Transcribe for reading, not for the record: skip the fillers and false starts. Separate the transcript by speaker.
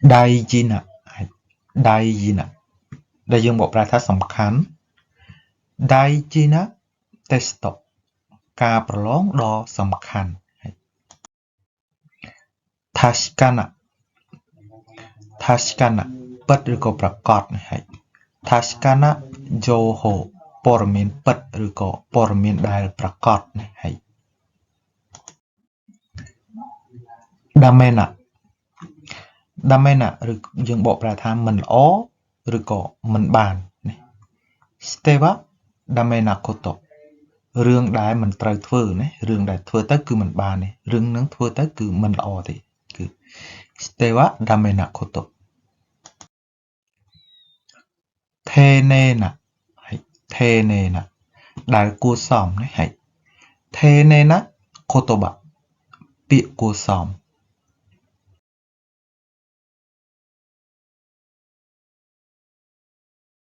Speaker 1: đại gì nè đại gì nè đại dương bộ ra thá sầm khán đại gì nè testo ការប្រឡងដ៏សំខាន់ថាស្កាណាពិតឬក៏ប្រកបហើយថាស្កាណាโยโฮព័ត៌មានពិតឬក៏ព័ត៌មានដែលប្រកបហើយដាមេណាឬយើងបកប្រែថាមិនល្អឬក៏មិនបានស្តេវ៉ាដាមេណាកូតូរឿងដែលមិនត្រូវធ្វើណារឿងដែលធ្វើទៅគឺមិនបានទេរឿងនឹងធ្វើទៅគឺមិនល្អទេគឺ Steva Damenakoto ថេនេណាដែលគួរសមណាហើយថេនេណាកូតូបាពាក្យគួរសម